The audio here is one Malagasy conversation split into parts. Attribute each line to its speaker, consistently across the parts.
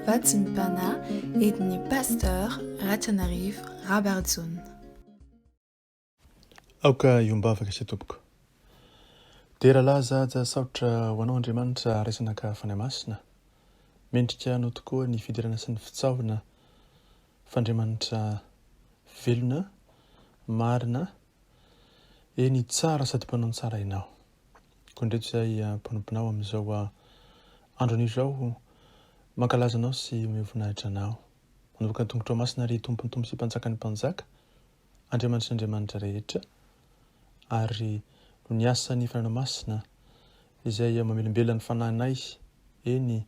Speaker 1: Vatsim-pana entin'i Pasteur RATIANARIVO Rabarijaona.
Speaker 2: Aoka iombavaka sy tompoko. Dia rahalahy zaza saotra ho anao Andriamanitra raisanaka fany masina. Mendrika anao tokoa ny fiderana sy ny fitsaohana f'Andriamanitra velona, marina, eny tsara sady mpanao tsara ianao. Koa ndreto izay mpanomponao amin'izao andro an'izao mankalaza anao sy mivoninahitra anao. Manomboka ny tongotra masina ary tompontompo sy mpanjaka ny mpanjaka, Andriamanitra ny Andriamanitra rehetra, ary no ny asan'ny fananao masina izay mamelembela ny fanahinay, eny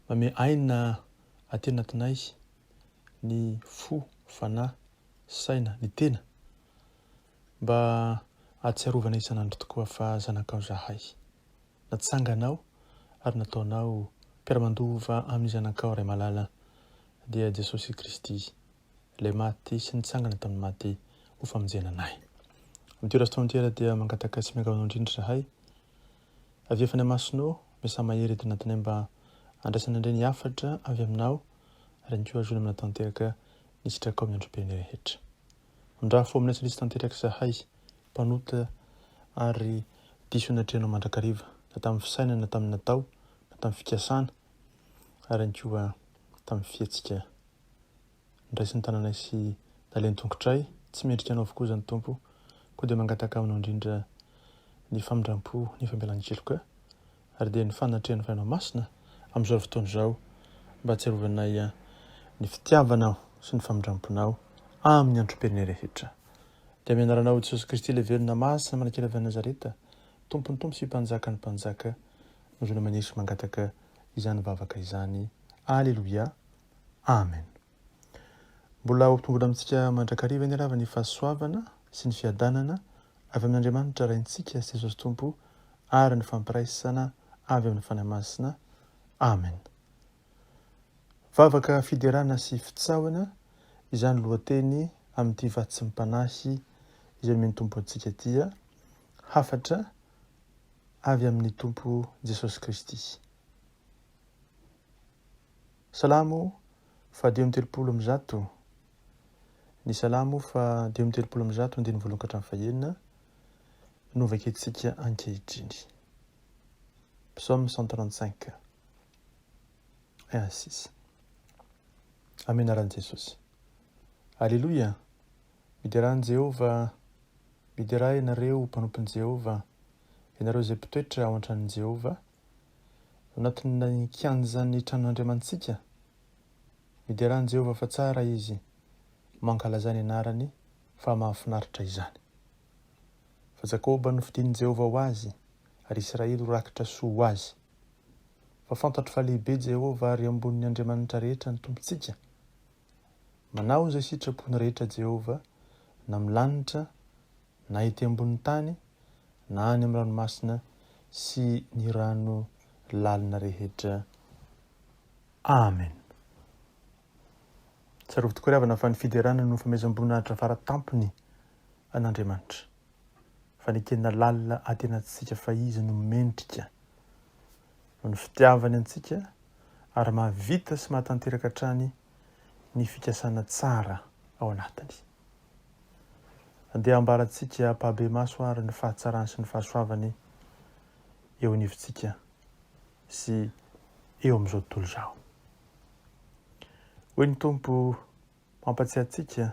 Speaker 2: mame aina aty anatinay ny fo, fanahy, saina, ny tena, mba ahatsiarovana isan'andro tokoa fa zanakao zahay. Natsanganao ary nataonao mpiara-mandova amin'ny zanakao ray malala dia Jesosy Kristy, ilay maty sy nitsangana tamin'ny maty ho famonjena anay. Amin'ity rastoantera dia mangataka sy miangavanao indrindra zahay. Avy efa ny masinao miasa mahery eto anatinay mba andraisana indray ny Hafatra avy aminao ary ny koa azony amina tanteraka ny sitrakao amin'ny androm-piainana rehetra. Mindra fo aminay tsy tanteraka zahay, mpanota ary diso natrenao mandrakariva, na tamin'ny fisainana, na tamin'ny natao, na tamin'ny fikasana, ary ny koa tamin'ny fietsika. Ndraisin'ny tananay sy naleny tongotray, tsy mendrika anao avokoa zany tompo, koa dia mangataka aminao indrindra ny famindram-po, ny fambelan-keloka, ary dia ny fanatrehan'ny fananao masina amin'izao fotoana izao mba atsiarovanay ny fitiavanao sy ny famindram-ponao amin'ny androm-piainana rehetra. Dia mianaranao Jesosy Kristy ilay velona masina manakely avy Nazareta, tompony tompo sy mpanjaka ny mpanjaka, nozona manesy mangataka izany vavaka izany. Alleluia. Amen. Mbola hompitongona amintsika mandrakariva ny arava ny fahasoavana sy ny fiadanana avy amin'Andriamanitra raintsika sy Jesosy Tompo, ary ny fampiraisana avy amin'ny fanahy masina. Amen. Vavaka fiderana sy fitsaohana, izany lohateny amin'ity vatsim-panahy izay nomeny tompo antsika tia, Hafatra avy amin'ny tompo Jesosy Kristy. Salamo fa 2:30. Ny salamo fa 2:30 andiny voalohany ka hatramin'ny fahaenina no vakentsika ankehitriny. Psaume 135, 1-6. Amenaran'i Jesosy. Alleluia. Mideran'i Jehova, mideray ianareo mpanompon'i Jehova, ianareo izay mpitoetra ao an-tranon'i Jehova, anatin'ny kianjan'ny tranon'Andriamantsika. Mideran'i Jehova fa tsara izy, mankalazany anarany fa mahafinaritra izany. Fa Jakoba no fidin'i Jehova ho azy, ary Israely ho rakitra soa ho azy. Fa fantatro fa lehibe Jehova ary ambonin'ny Andriamanitra rehetra ny tompontsika. Manao izay sitrapony rehetra Jehova, na milanitra, na ety ambonin'ny tany, na any amin'ny ranomasina sy ny rano lalina rehetra. Amen. Tsarovy tokoa ry havana fa ny fiderana no fanomezam-boninahitra faratampony an'Andriamanitra. Fanekena lalina aty anatintsika fa izy no mendrika, no ny fitiavany antsika ary mahavita sy mahatanteraka hatrany ny fikasana tsara ao anatiny. Andeha ambarantsika mpahabe maso ary ny fahatsarany sy ny fahasoavany eo anivontsika sy eo amin'izao tontolo izao. Hoy ny tompo mampatsiahy antsika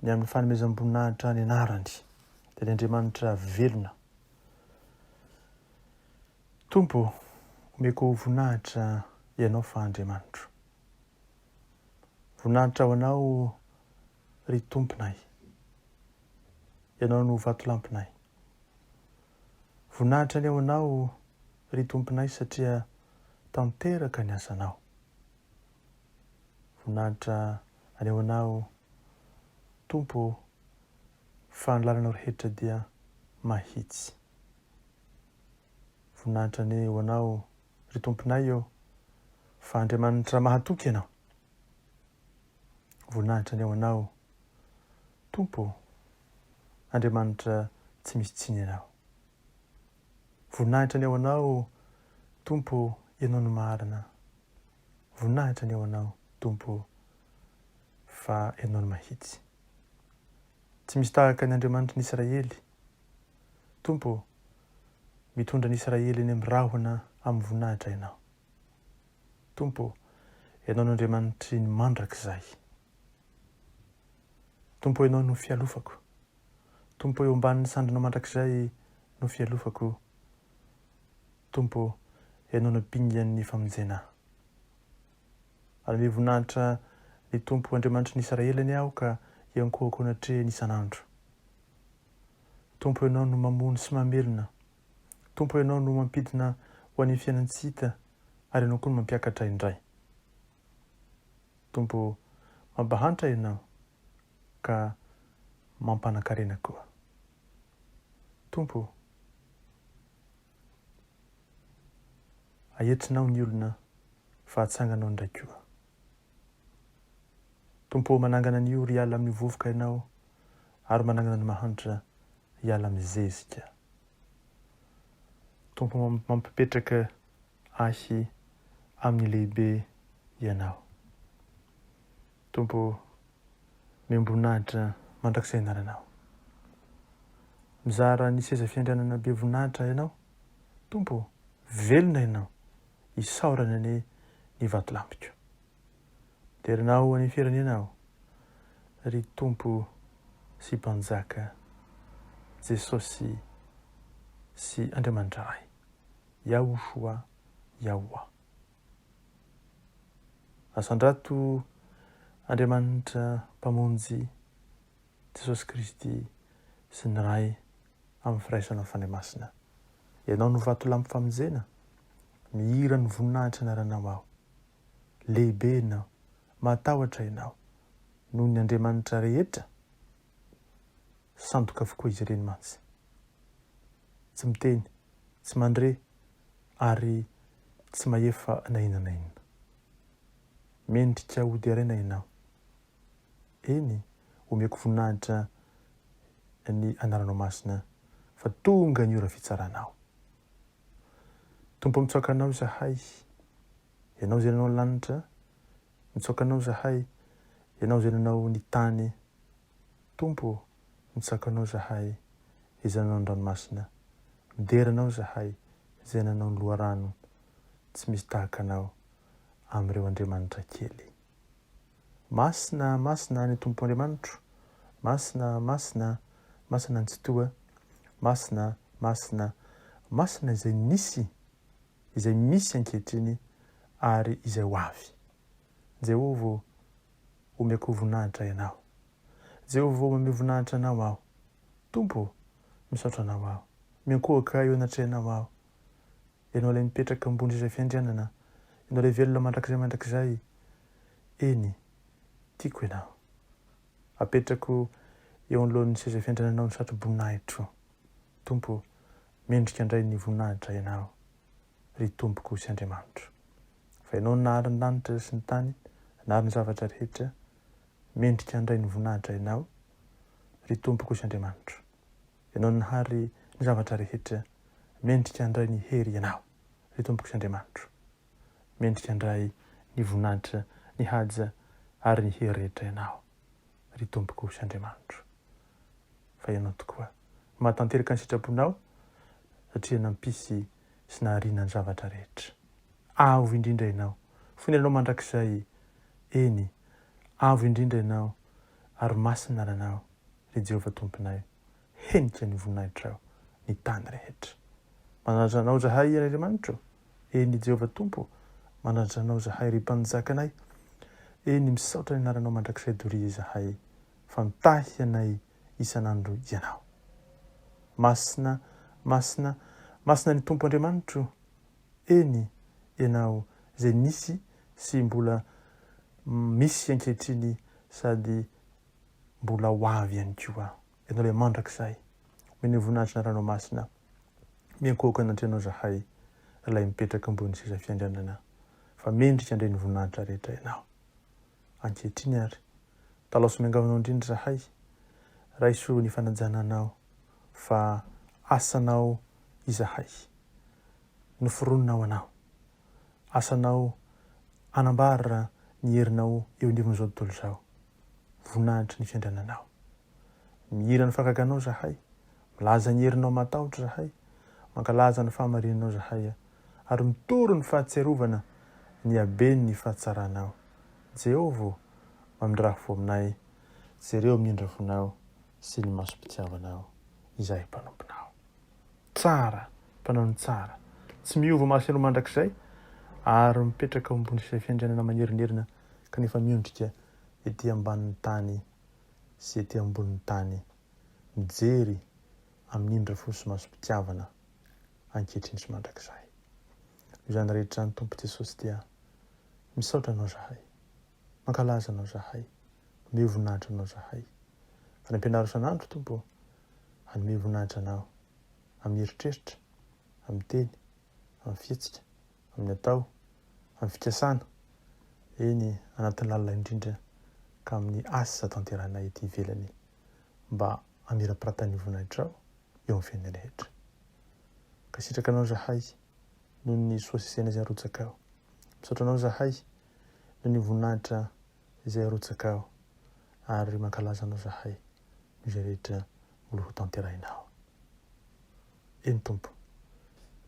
Speaker 2: ny amin'ny fanomezam-boninahitra ny anarany dia ny Andriamanitra velona. Tompo, omeko voninahitra ianao fa Andriamanitra. Voninahitra ho anao ry tomponay, ianao no vatolampinay. Voninahitra ny ao anao ry tomponay satria tanteraka ny asanao. Voninahitra any ao anao tompo fa ny lalanao rehetra dia mahitsy. Voninahitra ny ao anao ry tomponay eo fa Andriamanitra mahatoky ianao. Voninahitra ny ao anao tompo, Andriamanitra tsy misy tsiny ianao. Voninahitra ny ao anao tompo, ianao no marina. voninahitra ny ao anao tompo fa ianao ny mahitsy. Tsy misy tahaka ny Andriamanitra n'Israely. Tompo, mitondra ny Israely eny amin'ny rahona amin'ny voninahitra ianao. Tompo, ianao n'Andriamanitry ny mandrakizay. Tompo, ianao no fialofako. Tompo, eo ambanin'ny sandrinao mandrakizay no fialofako. Tompo, ianao no pingan'ny famonjena. Ary ny voninahitra ny Tompo Andriamanitry n'Israely ny aho ka iankohako anatrehany isan'andro. Tompo, ianao no mamono sy mamelona. Tompo, ianao no mampidina ho an'ny fiainatsita ary ianao koa no mampiakatra indray. Tompo, mampahantra ianao ka mampanakarena koa. Tompo, ahetrinao ny olona fa hatsanganao indray koa. Tompo, manangana ny oro hiala amin'ny vovoka ianao ary manangana ny mahantra hiala amin'ny zezika. Tompo, mampipetraka ahy amin'ny lehibe ianao. Tompo, miamboninahitra mandrakizay anaranao. Mizara ny seza fiandrianana be voninahitra ianao. Tompo, velona ianao isaorana ny vatolampiko. Derinao any firenenao ry Tompo sy Mpanjaka Jesosy sy Andriamanitra ray. Yahoshua, Yahoua. Asandrato Andriamanitra mpamonjy Jesosy Kristy sy ny ray amin'ny firaisanao fanahy-masina. Ianao no vatolampy famonjena, mihira ny voninahitra anaranao aho. Lehibe ianao, matahotra ianao, noho ny Andriamanitra rehetra, sandoka avokoa izy ireny mantsy. Tsy miteny, tsy mandre, ary tsy mahefa na inona na inona. Mendrika ody araina ianao. Eny, omeko voninahitra ny anaranao masina fa tonga ny ora fitsaranao. Tompo, mitsoaka anao zahay, ianao izay nanao ny lanitra. Mitsoaka anao zahay, ianao izay nanao ny tany. Tompo, mitsoaka anao zahay, izay nanao ny ranomasina. Mideranao zahay, izay nanao ny loharano. Tsy misy tahaka anao amin'ireo Andriamanitra kely. Masina, masina ny Tompo Andriamanitro. Masina, masina, masina ny tsy toa. Masina, masina, masina izay nisy, izay misy ankehitriny ary izay ho avy. Jehovah, omeko voninahitra ianao. Jehovah, omeo voninahitra anao aho. Tompo, misaotra anao aho. Miankohaka eo anatrehana aho. Ianao ilay mipetraka ambony seza fiandrianana. Ianao ilay velona mandrakizay. Eny, tiako ianao. Apetrako eo anoloan'ny seza fiandriananao ny satro-boninahitro. Tompo, mendrika indray ny voninahitra ianao, ry Tompoko sy Andriamanitro. Fa ianao nahary ny lanitra sy ny tany, nahary ny zavatra rehetra, mendrika indray ny voninahitra ianao, ry Tompoko sy Andriamanitro. Ianao nahary ny zavatra rehetra, mendrika indray ny hery ianao, ry Tompoko sy Andriamanitro. Mendrika indray ny voninahitra, ny haja ary ny hery rehetra ianao, ry Tompoko sy Andriamanitro. Fa ianao tokoa mahatanteraka ny sitraponao satria nampisy sy nahariana ny zavatra rehetra. Avo indrindra ianao, fonenanao mandrakizay. Eny, avo indrindra ianao ary masina aranao, ry Jehovah Tomponay. Henika ny voninahitra ny tany rehetra. Mananatra anao zahay ry Andriamanitro. Eny Jehovah Tompo, mananatra anao zahay ry Mpanjakanay. Eny, misaotra ny anaranao mandrakizay doria zahay, fa mitahy anay isan'andro ianao. Masina, masina, masina ny Tompo Andriamanitro. Eny, ianao izay nisy sy mbola misy ankehitriny sady mbola ho avy ihany koa. Ianao ilay mandrakizay, omeo voninahitra ny ranomasina. Miankohaka anatrehanao zahay, ilay mipetraka ambony seza fiandrianana, fa mendrika indray ny voninahitra rehetra ianao. Ankehitriny ary, taloha miangavanao indrindra zahay, raiso ny fanajananao, fa asanao izahay, noforononao anao, asanao anambarira ny herinao eo anivon'izao tontolo izao. Voninahitra ny fiandriananao. Mihira ny fakakanao zahay, milaza ny herinao matahotra zahay, mankalaza ny fahamarinanao zahay, ary mitoro ny fahatserovana ny habeny ny fahatsaranao. Jehovah, mamindra fo aminay, jereo mindra fonao sy ny masom-pitiavanao izay mpanomponao. Tsara, mpanao ny tsara, tsy miova masinao mandrakizay, ary mipetraka ao ambony izay fiandrianana manerinerina kanefa miondrika ety ambanin'ny tany sy ety ambonin'ny tany, mijery amin'ny indra fo sy masom-pitiavana ankehitriny sy mandrakizay. Izany rehetra ny Tompo Jesosy dia misaotra anao zahay, mankalaza anao zahay, hanome voninahitra anao zahay. Any ampianaro isan'andro Tompo, hanome voninahitra anao amin'ny eritreritra, amin'ny teny, amin'ny fihetsika, amin'ny atao, amin'ny fikasana, eny anatin'ny lalina indrindra ka amin'ny asa tanteranay ety ivelany, mba hamira-piratany voninahitrao eo amin'ny fiainana rehetra. Ka sitraka anao zahay noho ny soasisena izay arotsakao. Misaotra anao zahay noho ny voninahitra izay arotsakao, ary mankalaza anao zahay noho izay rehetra moloho tanterahinao. Eny Tompo,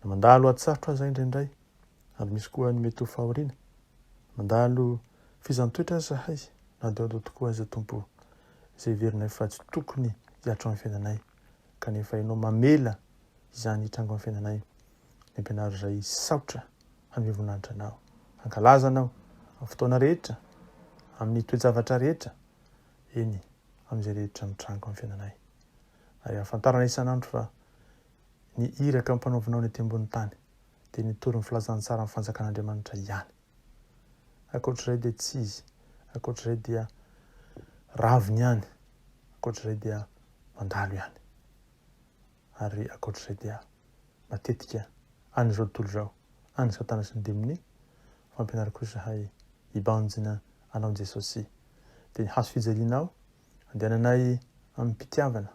Speaker 2: na mandalo atsarotra aza indraindray, ary misy koa ny mety ho fahoriana, mandalo fizantoetra zahay, na deo tokoa aza Tompo, izay verinay fa tsy tokony hiatra amin'ny fiainanay, kanefa ianao mamela izany hitrango amin'ny fiainanay. Ny ampianaro izay saotra hanome voninahitra anao, hankalaza anao amin'ny fotoana rehetra, amin'ny toe-javatra rehetra, eny amin'izay rehetra mitrango amin'ny fiainanay. Ary hafantarana isan'andro fa ny iraka ampanaovinao ny ety ambony tany dia nitory ny filazany tsara amin'ny fanjakan'Andriamanitra ihany. Ankoatr'izay dia tsy izy, ankoatr'izay dia raviny ihany, ankoatr'izay dia mandalo ihany, ary ankoatr'izay dia matetika an'izao tontolo izao, any Satana sy ny demoni, fampianary kosa zahay hibanjina anao Jesosy, dia ny hazo fijalianao, andehananay amin'ny mpitiavana,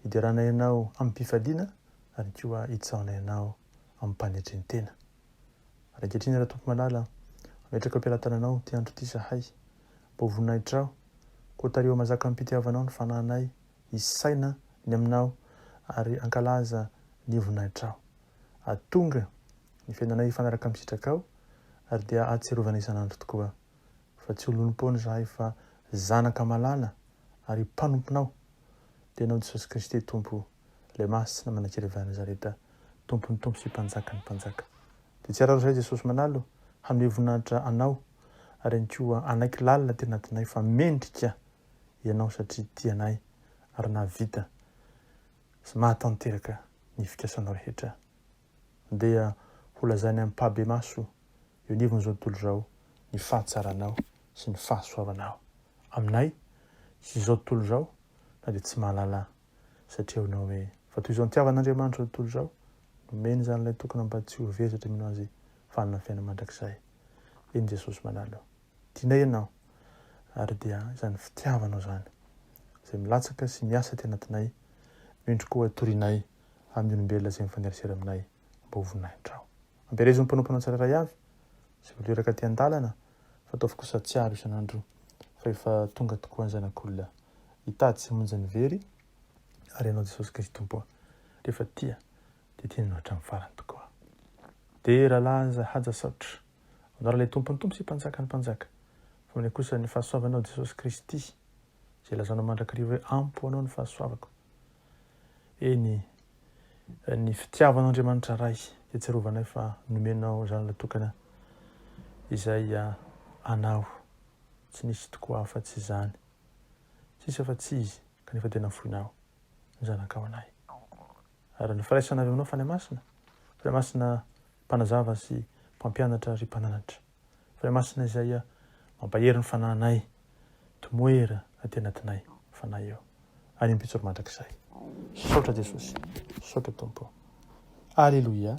Speaker 2: hideranay ianao amin'ny mpifaliana, ary koa hitsaonay ianao amin'ny mpanetriny tena. Ary ankehitriny raha Tompo malala, ametraka am-pialatananao ty andro ty zahay, mba ho voninahitrao, koa tareo mazaka amin'ny mpitiavanao ny fanahinay, hisaina ny aminao, ary ankalaza ny voninahitrao. Atonga ny fiainanay hifanaraka amin'ny sitrakao, ary dia ahatserovana isan'andro tokoa, fa tsy olonom-pony zahay fa zanaka malala ary mpanomponao, dia ianao Jesosy Kristy Tompo, ilay masina manan-kerevana zareta, Tompony Tompo sy mpanjaka ny mpanjaka. Dia tsy araro zahay Jesosy manalo, hanome voninahitra anao, ary any koa anaiky lalina tena anatinay fa mendrika ianao satria tianay, ary nahavita sy mahatanteraka ny fikasanao rehetra. Dia ho lazainy amin'ny mpahabe maso eo anivon'izao tontolo izao ny fahatsaranao sy ny fahasoavanao aminay sy izao tontolo izao, na dia tsy mahalala satria honao hoe fa toy izao nitiavan'Andriamanitra izao tontolo izao, nomeny zany ilay tokony mba tsy ho vezatra minao azy fanana fiaina mandrakizay. Eny Jesosy manalo, tianay ianao, ary dia izany fitiavanao zany izay milatsaka sy miasa ty anatinay, mindro koa torinay amin'ny olombelona izay mifanerasera aminay, mba ho voninahitrao. Ampiarezony mpanomponao tsirairay avy, sy voliraka ty an-dalana, fa ataovy kosa tsiaro isan'andro, fa efa tonga tokoa ny zanak'olona hitady sy hamonjy ny very, ary ianao Jesosy Kristy Tompo, rehefa tia dia tianao hatramin'ny farany tokoa. Dia rahalaza haja saotra, anao ilay Tompony Tompo sy mpanjaka ny mpanjaka, fa mine kosa ny fahasoavanao Jesosy Kristy, izay lazanao mandrakariva hoe ampo anao ny fahasoavako. Eny ny fitiavan'Andriamanitra ray dia tserovanay fa nomenao zany latokana izay anao, tsy nisy tokoa afa-tsy izany, tsisy afa-tsy izy, kanefa tena foinao ny zanakao anay. Ary ny firaisana avy aminao Fanahy Masina, Fanahy Masina mpanazava sy mpampianatra ary mpananatra, Fanahy Masina izay mampahery ny fanahinay, tomoera aty anatinay fanahy eo, any am-pitsoro mandrakizay. Saotra Jesosy, saotra Tompo. Alleluia.